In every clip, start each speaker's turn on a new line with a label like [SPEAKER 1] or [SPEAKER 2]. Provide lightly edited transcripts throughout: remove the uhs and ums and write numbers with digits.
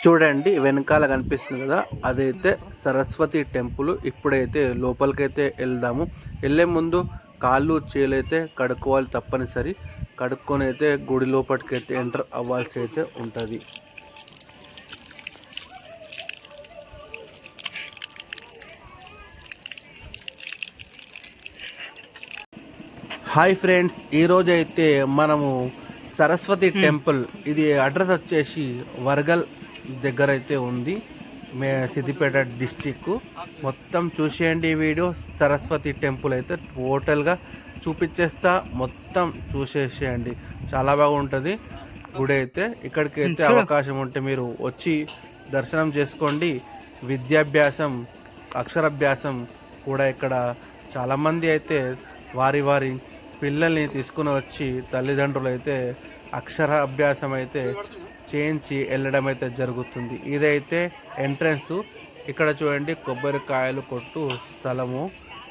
[SPEAKER 1] చూడండి వెనకాల కనిపిస్తుంది కదా, అదైతే సరస్వతి టెంపుల్. ఇప్పుడైతే లోపలికైతే వెళ్దాము. వెళ్ళే ముందు కాళ్ళు చేలైతే కడుక్కోవాలి తప్పనిసరి. కడుక్కొని అయితే గుడి లోపలికైతే ఎంటర్ అవ్వాల్సి అయితే ఉంటుంది. హాయ్ ఫ్రెండ్స్, ఈరోజు అయితే మనము సరస్వతి టెంపుల్, ఇది అడ్రస్ వచ్చేసి వరగల్ దగ్గర అయితే ఉంది, సిద్దిపేట డిస్టిక్. మొత్తం చూసేయండి ఈ వీడియో. సరస్వతి టెంపుల్ అయితే టోటల్గా చూపించేస్తా, మొత్తం చూసేసేయండి. చాలా బాగుంటుంది గుడి అయితే. ఇక్కడికి అయితే అవకాశం ఉంటే మీరు వచ్చి దర్శనం చేసుకోండి. విద్యాభ్యాసం, అక్షరాభ్యాసం కూడా ఇక్కడ చాలామంది అయితే వారి వారి పిల్లల్ని తీసుకుని వచ్చి తల్లిదండ్రులు అయితే అక్షరాభ్యాసం అయితే చేయించి వెళ్ళడం అయితే జరుగుతుంది. ఇదైతే ఎంట్రన్స్. ఇక్కడ చూడండి కొబ్బరికాయలు కొట్టు స్థలము.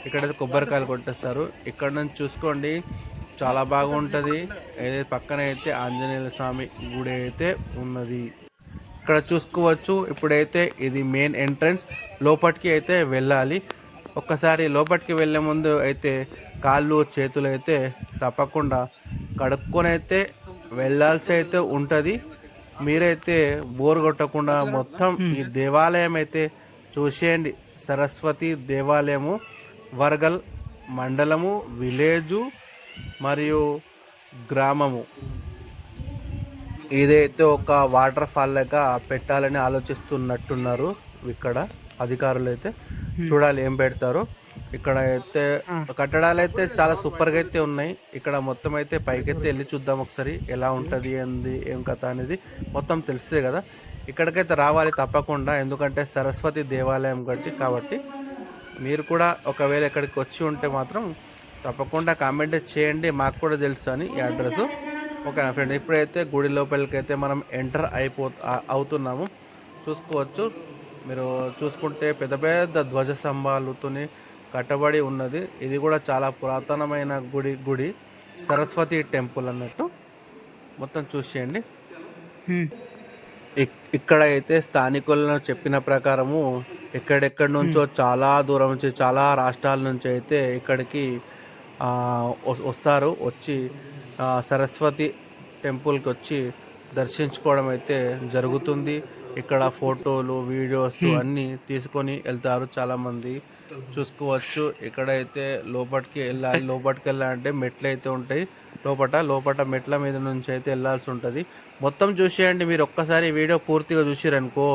[SPEAKER 1] ఇక్కడైతే కొబ్బరికాయలు కొట్టేస్తారు. ఇక్కడ నుంచి చూసుకోండి, చాలా బాగుంటుంది. పక్కన అయితే ఆంజనేయ స్వామి గుడి అయితే ఉన్నది, ఇక్కడ చూసుకోవచ్చు. ఇప్పుడైతే ఇది మెయిన్ ఎంట్రన్స్. లోపలికి అయితే వెళ్ళాలి. ఒక్కసారి లోపలికి వెళ్ళే ముందు అయితే కాళ్ళు చేతులు అయితే తప్పకుండా కడుక్కొని అయితే వెళ్ళాల్సి అయితే ఉంటుంది. మీరైతే బోర్ కొట్టకుండా మొత్తం ఈ దేవాలయం అయితే చూసేయండి. సరస్వతి దేవాలయము, వరగల్ మండలము, విలేజు మరియు గ్రామము. ఇదైతే ఒక వాటర్ ఫాల్ లాగా పెట్టాలని ఆలోచిస్తున్నట్టున్నారు ఇక్కడ అధికారులు అయితే. చూడాలి ఏం పెడతారు. ఇక్కడ అయితే కట్టడాలు అయితే చాలా సూపర్గా అయితే ఉన్నాయి. ఇక్కడ మొత్తం అయితే పైకైతే వెళ్ళి చూద్దాం ఒకసారి, ఎలా ఉంటుంది, ఏంది, ఏం కథ అనేది మొత్తం తెలిసే కదా. ఇక్కడికైతే రావాలి తప్పకుండా, ఎందుకంటే సరస్వతి దేవాలయం కాబట్టి మీరు కూడా ఒకవేళ ఇక్కడికి వచ్చి ఉంటే మాత్రం తప్పకుండా కామెంట్ చేయండి, మాకు కూడా తెలుసు అని ఈ అడ్రస్. ఓకేనా ఫ్రెండ్, ఇప్పుడైతే గుడి లోపలికి అయితే మనం ఎంటర్ అవుతున్నాము. చూసుకోవచ్చు, మీరు చూసుకుంటే పెద్ద పెద్ద ధ్వజ స్తంభాలతోని కట్టబడి ఉన్నది. ఇది కూడా చాలా పురాతనమైన గుడి సరస్వతి టెంపుల్ అన్నట్టు. మొత్తం చూసేయండి. ఇక్కడ అయితే స్థానికులను చెప్పిన ప్రకారము ఎక్కడెక్కడి నుంచో చాలా దూరం నుంచి, చాలా రాష్ట్రాల నుంచి అయితే ఇక్కడికి వస్తారు. వచ్చి సరస్వతి టెంపుల్కి వచ్చి దర్శించుకోవడం అయితే జరుగుతుంది. ఇక్కడ ఫోటోలు, వీడియోస్ అన్నీ తీసుకొని వెళ్తారు చాలామంది. చూసుకోవచ్చు, ఇక్కడైతే లోపలికి వెళ్ళాలంటే మెట్లు అయితే ఉంటాయి. లోపల మెట్ల మీద నుంచి అయితే వెళ్ళాల్సి ఉంటుంది. మొత్తం చూసేయండి. మీరు ఒక్కసారి వీడియో పూర్తిగా చూసిరనుకో,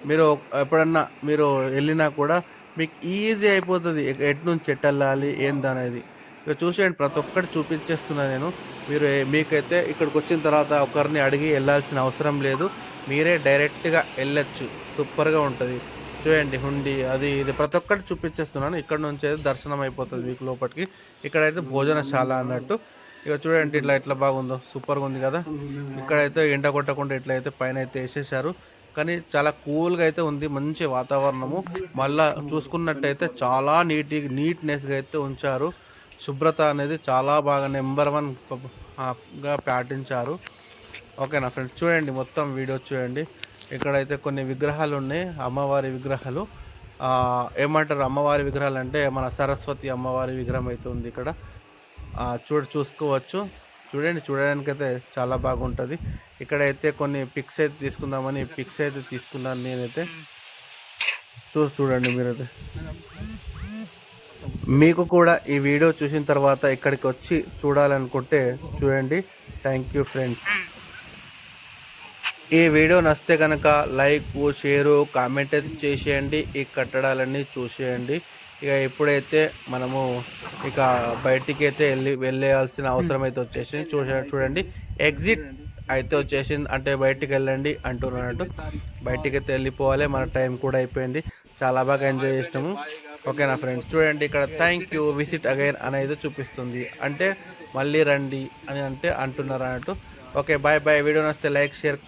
[SPEAKER 1] మీరు ఎప్పుడన్నా మీరు వెళ్ళినా కూడా మీకు ఈజీ అయిపోతుంది ఎటు నుంచి ఎటు వెళ్ళాలి ఏందనేది. ఇక చూసేయండి, ప్రతి ఒక్కటి చూపించేస్తున్నా నేను. మీకైతే ఇక్కడికి వచ్చిన తర్వాత ఒకరిని అడిగి వెళ్ళాల్సిన అవసరం లేదు, మీరే డైరెక్ట్గా వెళ్ళచ్చు. సూపర్గా ఉంటుంది. చూడండి, హుండీ అది ఇది ప్రతి ఒక్కటి చూపించేస్తున్నాను. ఇక్కడ నుంచి అయితే దర్శనం అయిపోతుంది మీకు లోపలికి. ఇక్కడైతే భోజనశాల అన్నట్టు. ఇక చూడండి ఇట్లా బాగుందో, సూపర్గా ఉంది కదా. ఇక్కడైతే ఎండ కొట్టకుండా ఇట్లయితే పైన అయితే వేసేసారు, కానీ చాలా కూల్గా అయితే ఉంది, మంచి వాతావరణము. మళ్ళా చూసుకున్నట్టయితే చాలా నీట్నెస్గా అయితే ఉంచారు. శుభ్రత అనేది చాలా బాగా నెంబర్ 1గా పాటించారు. ఓకేనా ఫ్రెండ్స్, చూడండి మొత్తం వీడియో చూడండి. ఇక్కడైతే కొన్ని విగ్రహాలు ఉన్నాయి, అమ్మవారి విగ్రహాలు. ఏమంటారు అమ్మవారి విగ్రహాలు అంటే మన సరస్వతి అమ్మవారి విగ్రహం అయితే ఉంది ఇక్కడ. చూసుకోవచ్చు. చూడడానికైతే చాలా బాగుంటుంది. ఇక్కడైతే కొన్ని పిక్స్ అయితే తీసుకున్నాను నేనైతే. చూడండి మీరైతే. మీకు కూడా ఈ వీడియో చూసిన తర్వాత ఇక్కడికి వచ్చి చూడాలనుకుంటే చూడండి. Thank you friends. ఈ వీడియో నచ్చితే కనుక లైక్, షేరు, కామెంట్ అయితే చేసేయండి. ఈ కట్టడాలన్నీ చూసేయండి. ఇక ఎప్పుడైతే మనము ఇక బయటికి అయితే వెళ్ళాల్సిన అవసరం అయితే వచ్చేసింది. చూడండి ఎగ్జిట్ అయితే వచ్చేసింది, అంటే బయటికి వెళ్ళండి అంటున్నట్టు. బయటికి అయితే వెళ్ళిపోవాలి, మన టైం కూడా అయిపోయింది. చాలా బాగా ఎంజాయ్ చేసినాము. ఓకేనా ఫ్రెండ్స్, చూడండి ఇక్కడ థ్యాంక్ యూ, విజిట్ అగైన్ అనేది చూపిస్తుంది, అంటే మళ్ళీ రండి అని అంటున్నారు అన్నట్టు. Okay, bye. వీడియో నచ్చితే లైక్, షేర్